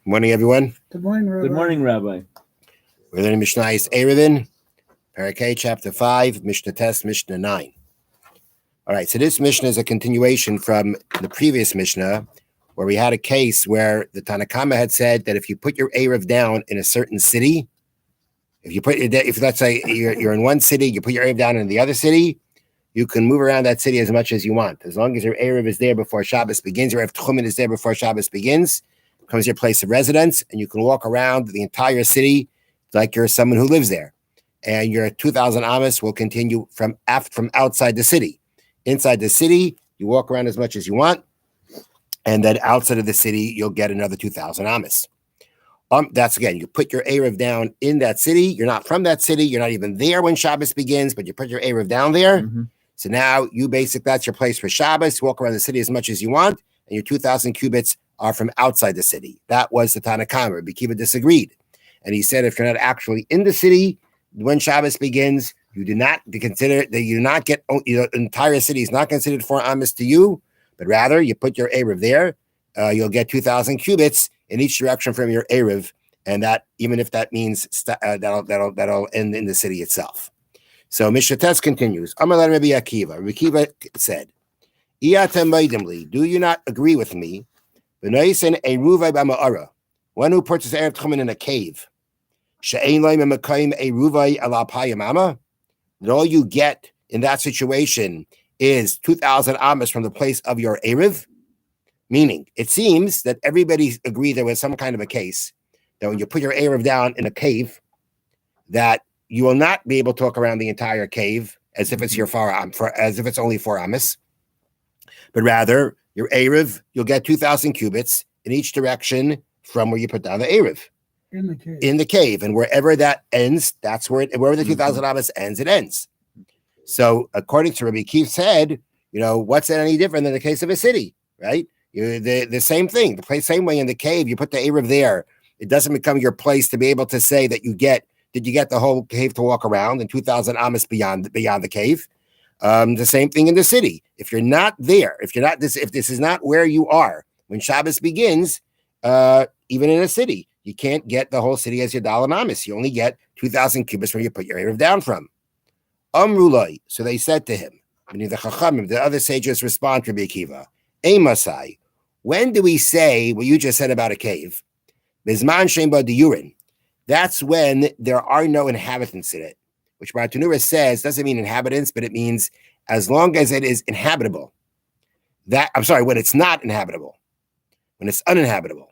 Morning, everyone. Good morning, Rabbi. Good morning, Rabbi. We're learning Mishnah Erevin, Parakeh, chapter 5, Mishnah Test, Mishnah 9. All right, so this Mishnah is a continuation from the previous Mishnah, where we had a case where the Tanakama had said that if you put your Erev down in a certain city, if let's say you're in one city, you put your Erev down in the other city, you can move around that city as much as you want. As long as your Erev is there before Shabbos begins, your Erev Tchumen is there before Shabbos begins, becomes your place of residence, and you can walk around the entire city like you're someone who lives there. And your 2,000 Amos will continue from outside the city. Inside the city, you walk around as much as you want, and then outside of the city, you'll get another 2,000 Amos. That's again, you put your Erev down in that city. You're not from that city. You're not even there when Shabbos begins, but you put your Erev down there. Mm-hmm. So now that's your place for Shabbos. Walk around the city as much as you want, and your 2,000 cubits are from outside the city. That was the Tanakama. Rabbi Akiva disagreed. And he said, if you're not actually in the city when Shabbos begins, you do not consider that you do not get, the entire city is not considered 4 Amos to you, but rather you put your Erev there. You'll get 2,000 cubits in each direction from your Erev. And that, even if that means that'll end in the city itself. So Mishnah Test continues. Amar Rabbi Akiva. Rabbi Akiva said, do you not agree with me? One who purchases Erev Tchumen in a cave, that all you get in that situation is 2,000 Amos from the place of your Erev? Meaning, it seems that everybody agreed there was some kind of a case that when you put your Erev down in a cave, that you will not be able to walk around the entire cave as if it's as if it's only 4 Amos, but rather your Erev, you'll get 2,000 cubits in each direction from where you put down the Erev. In the cave. And wherever that ends, that's wherever the 2,000 Amos ends, it ends. So according to Rabbi Akiva said, what's that any different than the case of a city, right? The same thing. The same way in the cave, you put the Erev there. It doesn't become your place to be able to say that did you get the whole cave to walk around and 2,000 Amos beyond the cave? The same thing in the city. If you're not there, if this is not where you are when Shabbos begins, even in a city, you can't get the whole city as your Dalan Amos. You only get 2,000 cubits where you put your Erev down from. Amrulai. So they said to him, meaning the Chachamim, the other sages respond to Rabbi Akiva, Masai, when do we say what you just said about a cave? Bizman Shemba Diyurin. That's when there are no inhabitants in it, which Bartanura says doesn't mean inhabitants, but it means as long as it is inhabitable. When it's not inhabitable, when it's uninhabitable,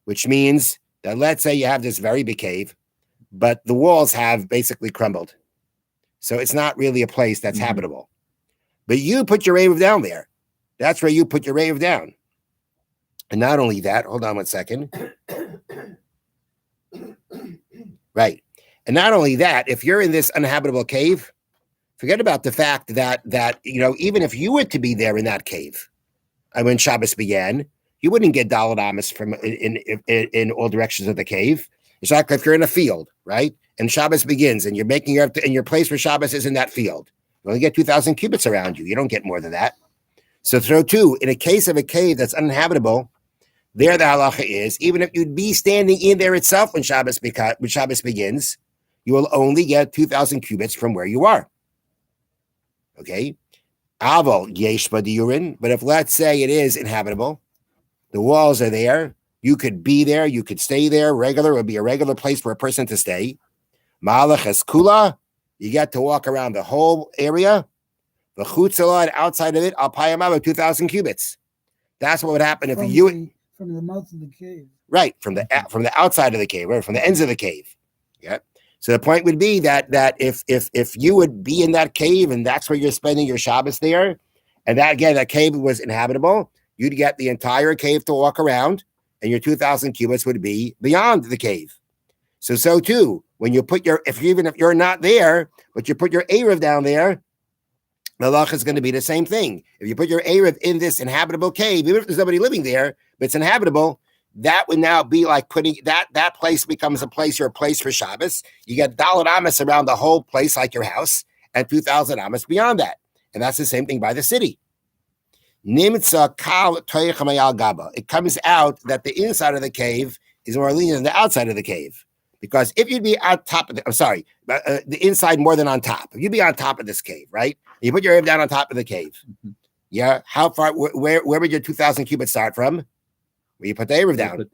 which means that let's say you have this very big cave, but the walls have basically crumbled. So it's not really a place that's habitable. But you put your Erev down there. That's where you put your Erev down. And not only that, hold on one second. Right. And not only that, if you're in this uninhabitable cave, forget about the fact that even if you were to be there in that cave, when Shabbos began, you wouldn't get Dalet Amos from in all directions of the cave. It's like if you're in a field, right? And Shabbos begins, and you're making and your place for Shabbos is in that field. You only get 2,000 cubits around you. You don't get more than that. So throw two. In a case of a cave that's uninhabitable, there the halacha is, even if you'd be standing in there itself when Shabbos begins, you will only get 2,000 cubits from where you are. Okay? Aval yesh b'diyurin, but if let's say it is inhabitable, the walls are there, you could be there, you could stay there, it would be a regular place for a person to stay. Ma'alach eskula, you get to walk around the whole area. The chutzala, and outside of it, al payamav 2,000 cubits. That's what would happen if from the mouth of the cave. Right, from the outside of the cave, right, from the ends of the cave. Yeah. So the point would be that if you would be in that cave and that's where you're spending your Shabbos there, and that cave was inhabitable, you'd get the entire cave to walk around, and your 2,000 cubits would be beyond the cave. So too, when you put even if you're not there, but you put your Erev down there, the halacha is going to be the same thing. If you put your Erev in this inhabitable cave, even if there's nobody living there, but it's inhabitable, that would now be like putting that place becomes a place for Shabbos. You get Dalet Amos around the whole place like your house, and 2,000 Amos beyond that. And that's the same thing by the city. Nimtza kal toich mayal gaba. It comes out that the inside of the cave is more lenient than the outside of the cave. Because if you'd be on top of the inside more than on top. If you'd be on top of this cave, right? You put your Erev down on top of the cave. Mhm. Yeah. How far, where would your 2,000 cubits start from? Where you put the Erev down.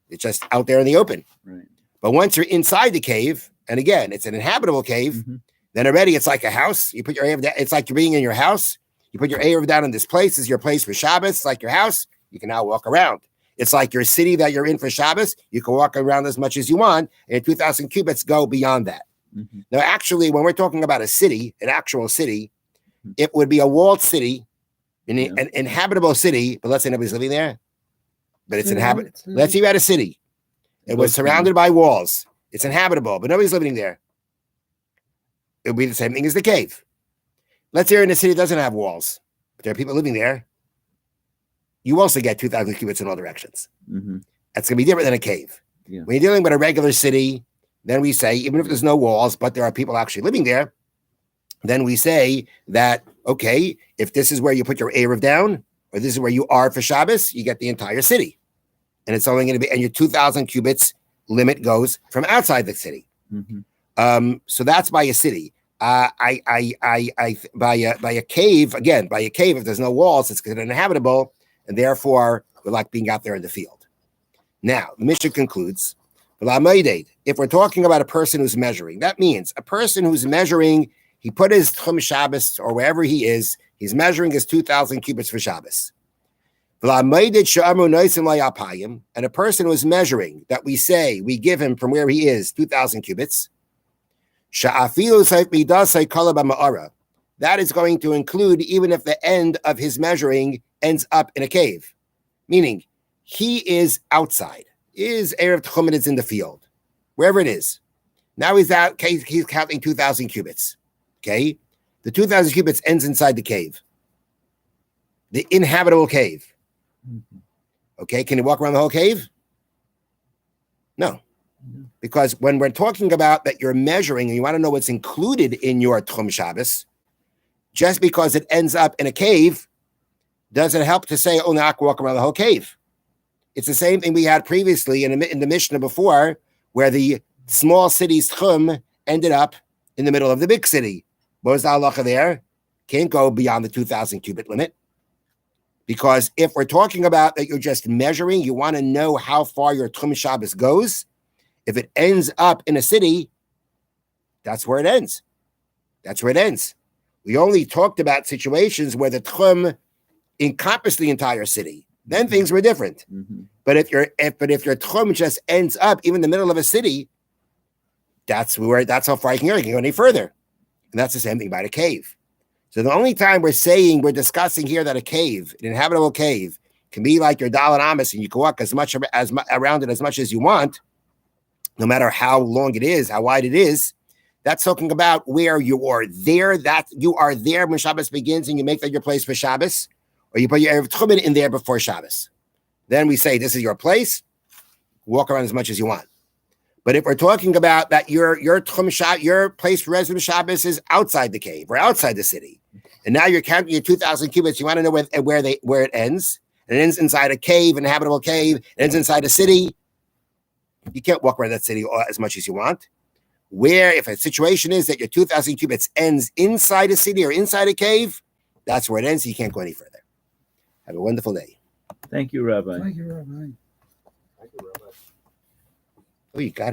It's just out there in the open. Right. But once you're inside the cave, and again, it's an inhabitable cave, then already it's like a house. You put your Erev down. It's like you're being in your house. You put your Erev down in this place. This is your place for Shabbos. It's like your house. You can now walk around. It's like your city that you're in for Shabbos. You can walk around as much as you want, and 2,000 cubits go beyond that. Now, actually, when we're talking about a city, an actual city, it would be a walled city, an inhabitable city, but let's say nobody's living there. But it's inhabitable. Let's say you had a city. It was surrounded by walls. It's inhabitable, but nobody's living there. It would be the same thing as the cave. Let's say you're in a city that doesn't have walls, but there are people living there. You also get 2,000 cubits in all directions. That's going to be different than a cave. Yeah. When you're dealing with a regular city, then we say, even if there's no walls, but there are people actually living there, then we say that, okay, if this is where you put your Erev down, or this is where you are for Shabbos, you get the entire city. And it's only going to be, and your 2,000 cubits limit goes from outside the city. So that's by a city. By a cave, again, by a cave, if there's no walls, it's considered uninhabitable, and therefore we're like being out there in the field. Now, the Mishnah concludes, if we're talking about a person who's measuring, that means a person who's measuring, he put his Tchum Shabbos or wherever he is, he's measuring his 2,000 cubits for Shabbos. And a person who is measuring, that we say we give him from where he is 2,000 cubits, that is going to include even if the end of his measuring ends up in a cave, meaning he is outside. His Erev Tchumen is in the field, wherever it is. Now he's out. He's counting 2,000 cubits. Okay, the 2,000 cubits ends inside the cave, the inhabitable cave. Okay, can he walk around the whole cave? No. Because when we're talking about that you're measuring and you want to know what's included in your Tchum Shabbos, just because it ends up in a cave doesn't help to say, oh, now I can walk around the whole cave. It's the same thing we had previously in the Mishnah before, where the small city's Tchum ended up in the middle of the big city. What was the halacha there? Can't go beyond the 2,000 cubit limit. Because if we're talking about that you're just measuring, you want to know how far your Tchum Shabbos goes, if it ends up in a city, that's where it ends. That's where it ends. We only talked about situations where the Tchum encompassed the entire city. Then things were different. But if your Tchum just ends up even in the middle of a city, that's how far you can go. You can go any further. And that's the same thing about a cave. So the only time we're discussing here that a cave, an inhabitable cave, can be like your Dalet Amos, and you can walk as much around it as much as you want, no matter how long it is, how wide it is. That's talking about where you are there, that you are there when Shabbos begins and you make that your place for Shabbos, or you put your Erev Tchumen in there before Shabbos. Then we say, this is your place, walk around as much as you want. But if we're talking about that your place for resident Shabbos is outside the cave or outside the city, and now you're counting your 2,000 cubits, you want to know where it ends, and it ends inside a cave, an habitable cave, it ends inside a city, you can't walk around that city as much as you want. Where, if a situation is that your 2,000 cubits ends inside a city or inside a cave, that's where it ends. So you can't go any further. Have a wonderful day. Thank you, Rabbi. Thank you, Rabbi. Oh, you got it.